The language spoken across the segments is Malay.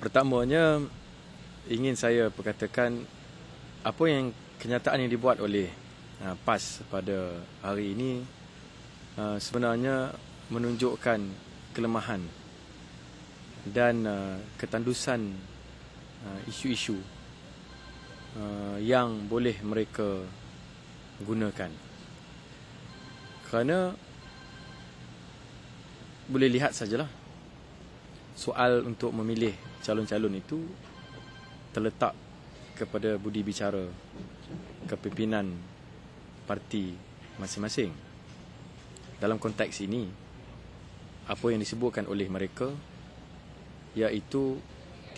Pertamanya, ingin saya perkatakan apa yang kenyataan yang dibuat oleh PAS pada hari ini sebenarnya menunjukkan kelemahan dan ketandusan isu-isu yang boleh mereka gunakan. Kerana boleh lihat sajalah, soal untuk memilih calon-calon itu terletak kepada budi bicara kepimpinan parti masing-masing. Dalam konteks ini, apa yang disebutkan oleh mereka iaitu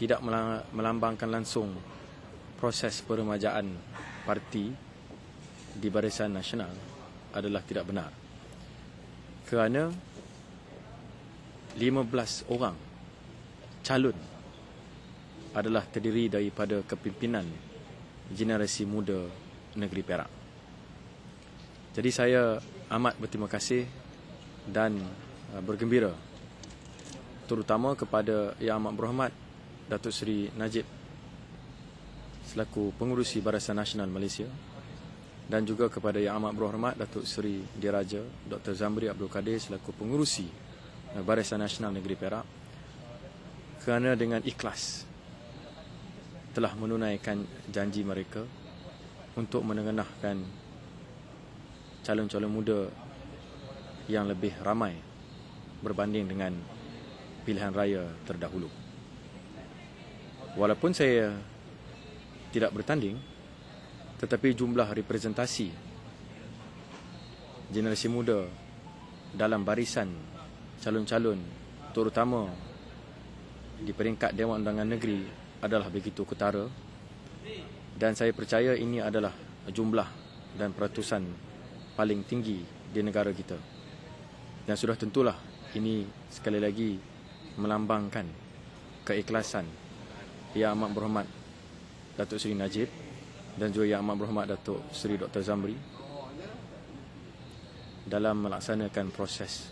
tidak melambangkan langsung proses peremajaan parti di Barisan Nasional adalah tidak benar. Kerana 15 orang calon adalah terdiri daripada kepimpinan generasi muda negeri Perak. Jadi saya amat berterima kasih dan bergembira terutama kepada Yang Amat Berhormat Datuk Seri Najib selaku pengurusi Barisan Nasional Malaysia dan juga kepada Yang Amat Berhormat Datuk Seri Diraja Dr. Zambri Abdul Kadir selaku pengurusi Barisan Nasional Negeri Perak kerana dengan ikhlas telah menunaikan janji mereka untuk menengenahkan calon-calon muda yang lebih ramai berbanding dengan pilihan raya terdahulu. Walaupun saya tidak bertanding, tetapi jumlah representasi generasi muda dalam barisan calon-calon terutama di peringkat Dewan Undangan Negeri adalah begitu ketara, dan saya percaya ini adalah jumlah dan peratusan paling tinggi di negara kita. Dan sudah tentulah ini sekali lagi melambangkan keikhlasan Yang Amat Berhormat Datuk Seri Najib dan juga Yang Amat Berhormat Datuk Seri Dr. Zambri dalam melaksanakan proses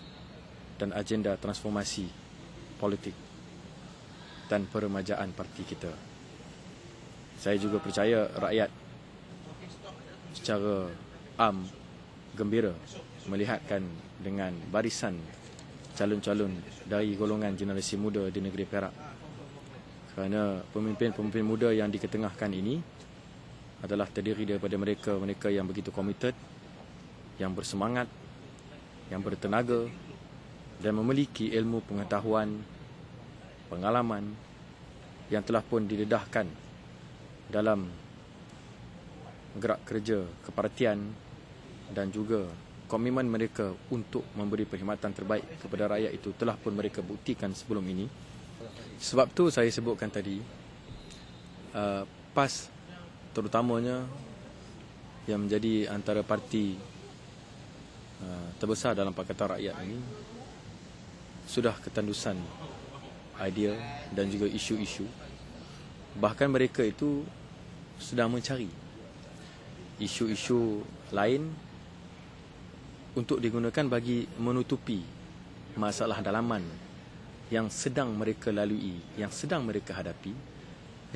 dan agenda transformasi politik dan peremajaan parti kita. Saya juga percaya rakyat secara gembira melihatkan dengan barisan calon-calon dari golongan generasi muda di negeri Perak. Kerana pemimpin-pemimpin muda yang diketengahkan ini adalah terdiri daripada mereka yang begitu komited, yang bersemangat, yang bertenaga dan memiliki ilmu pengetahuan, pengalaman yang telah pun didedahkan dalam gerak kerja kepartian dan juga komitmen mereka untuk memberi perkhidmatan terbaik kepada rakyat itu telah pun mereka buktikan sebelum ini. Sebab tu saya sebutkan tadi PAS terutamanya yang menjadi antara parti terbesar dalam Pakatan Rakyat ini sudah ketandusan idea dan juga isu-isu. Bahkan mereka itu sedang mencari isu-isu lain untuk digunakan bagi menutupi masalah dalaman yang sedang mereka lalui, yang sedang mereka hadapi,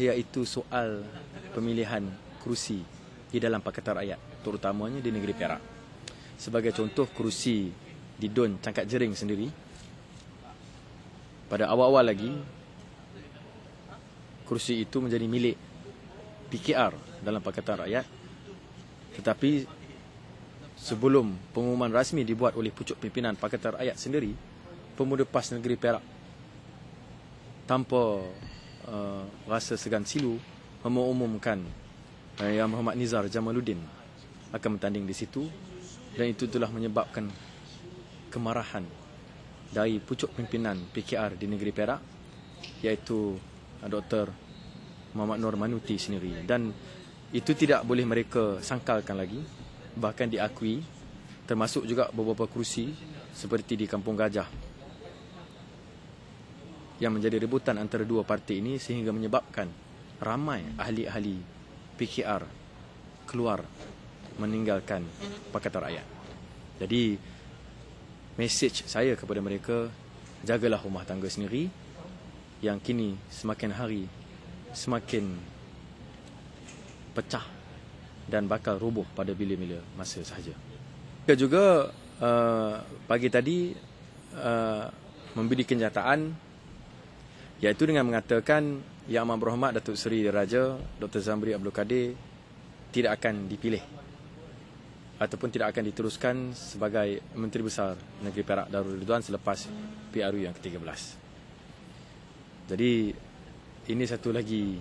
iaitu soal pemilihan kerusi di dalam Pakatan Rakyat, terutamanya di negeri Perak. Sebagai contoh, kerusi di Dun Cangkat Jering sendiri, pada awal-awal lagi, kerusi itu menjadi milik PKR dalam Pakatan Rakyat. Tetapi sebelum pengumuman rasmi dibuat oleh pucuk pimpinan Pakatan Rakyat sendiri, Pemuda PAS Negeri Perak tanpa rasa segan silu mengumumkan Yang Berhormat Nizar Jamaluddin akan bertanding di situ, dan itu telah menyebabkan kemarahan dari pucuk pimpinan PKR di negeri Perak, iaitu Dr. Muhammad Nur Manuti sendiri. Dan itu tidak boleh mereka sangkalkan lagi, bahkan diakui, termasuk juga beberapa kerusi seperti di Kampung Gajah yang menjadi rebutan antara dua parti ini, sehingga menyebabkan ramai ahli-ahli PKR keluar meninggalkan Pakatan Rakyat. Jadi mesej saya kepada mereka, jagalah rumah tangga sendiri, yang kini semakin hari semakin pecah dan bakal roboh pada bila-bila masa sahaja. Kita juga pagi tadi memberi kenyataan, iaitu dengan mengatakan Yang Amat Berhormat Datuk Seri Raja Dr. Zamri Abdul Kadir tidak akan dipilih ataupun tidak akan diteruskan sebagai Menteri Besar Negeri Perak Darul Ridwan selepas PRU yang ke-13. Jadi ini satu lagi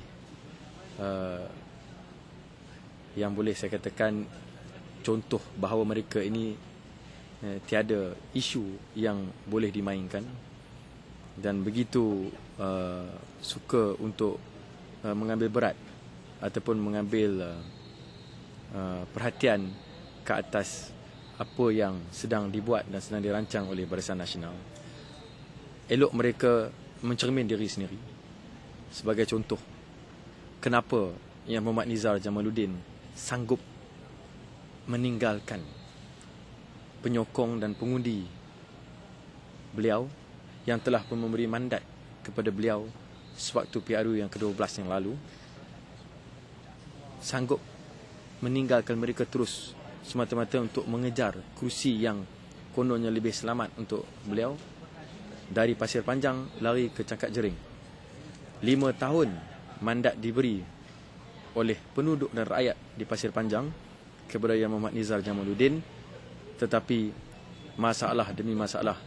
yang boleh saya katakan contoh bahawa mereka ini tiada isu yang boleh dimainkan dan begitu suka untuk mengambil berat ataupun mengambil perhatian ke atas apa yang sedang dibuat dan sedang dirancang oleh Barisan Nasional. Elok mereka mencermin diri sendiri. Sebagai contoh, kenapa Yang Muhammad Nizar Jamaluddin sanggup meninggalkan penyokong dan pengundi beliau yang telah pun memberi mandat kepada beliau sewaktu PRU yang ke-12 yang lalu, sanggup meninggalkan mereka terus semata-mata untuk mengejar kerusi yang kononnya lebih selamat untuk beliau, dari Pasir Panjang lari ke Cangkak Jering. 5 tahun mandat diberi oleh penduduk dan rakyat di Pasir Panjang kepada Yang Muhammad Nizar Jamaluddin, tetapi masalah demi masalah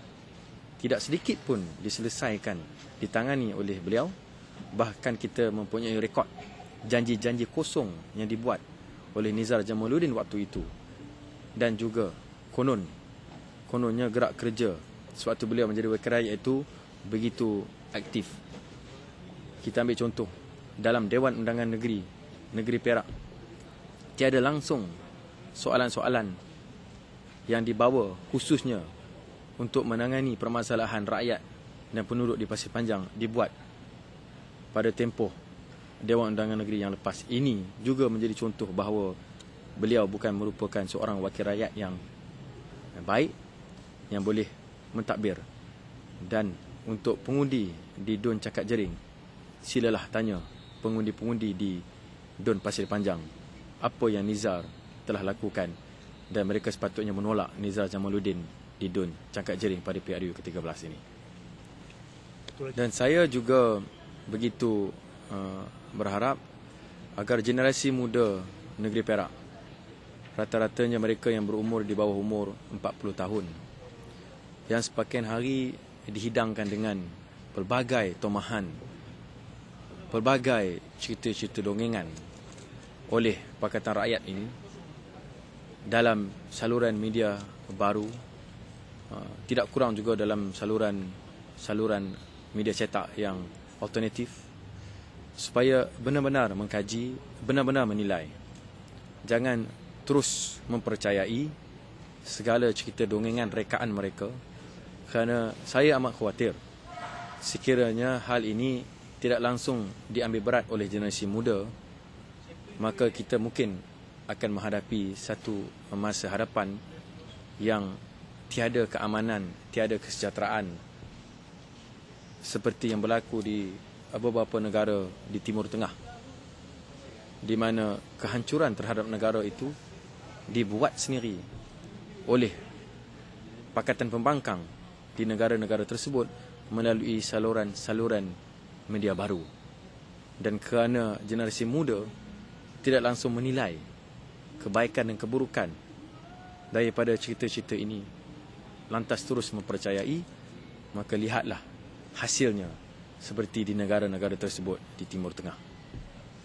tidak sedikit pun diselesaikan, ditangani oleh beliau. Bahkan kita mempunyai rekod janji-janji kosong yang dibuat oleh Nizar Jamaluddin waktu itu. Dan juga kononnya gerak kerja sewaktu beliau menjadi wakil rakyat itu begitu aktif. Kita ambil contoh, dalam Dewan Undangan Negeri Perak, tiada langsung soalan-soalan yang dibawa khususnya untuk menangani permasalahan rakyat dan penduduk di Pasir Panjang dibuat pada tempoh Dewan Undangan Negeri yang lepas. Ini juga menjadi contoh bahawa beliau bukan merupakan seorang wakil rakyat yang baik, yang boleh mentadbir. Dan untuk pengundi di Dun Cangkak Jering, silalah tanya pengundi-pengundi di Dun Pasir Panjang apa yang Nizar telah lakukan, dan mereka sepatutnya menolak Nizar Jamaluddin di Dun Cangkak Jering pada PRU ke-13 ini. Dan saya juga begitu berharap agar generasi muda negeri Perak, rata-ratanya mereka yang berumur di bawah umur 40 tahun, yang sepakan hari dihidangkan dengan pelbagai tomahan, pelbagai cerita-cerita dongengan oleh Pakatan Rakyat ini dalam saluran media baru, tidak kurang juga dalam saluran media cetak yang alternatif, supaya benar-benar mengkaji, benar-benar menilai. Jangan terus mempercayai segala cerita dongengan rekaan mereka, kerana saya amat khawatir sekiranya hal ini tidak langsung diambil berat oleh generasi muda, maka kita mungkin akan menghadapi satu masa hadapan yang tiada keamanan, tiada kesejahteraan seperti yang berlaku di beberapa negara di Timur Tengah, di mana kehancuran terhadap negara itu dibuat sendiri oleh pakatan pembangkang di negara-negara tersebut melalui saluran-saluran media baru. Dan kerana generasi muda tidak langsung menilai kebaikan dan keburukan daripada cerita-cerita ini, lantas terus mempercayai, maka lihatlah hasilnya seperti di negara-negara tersebut di Timur Tengah.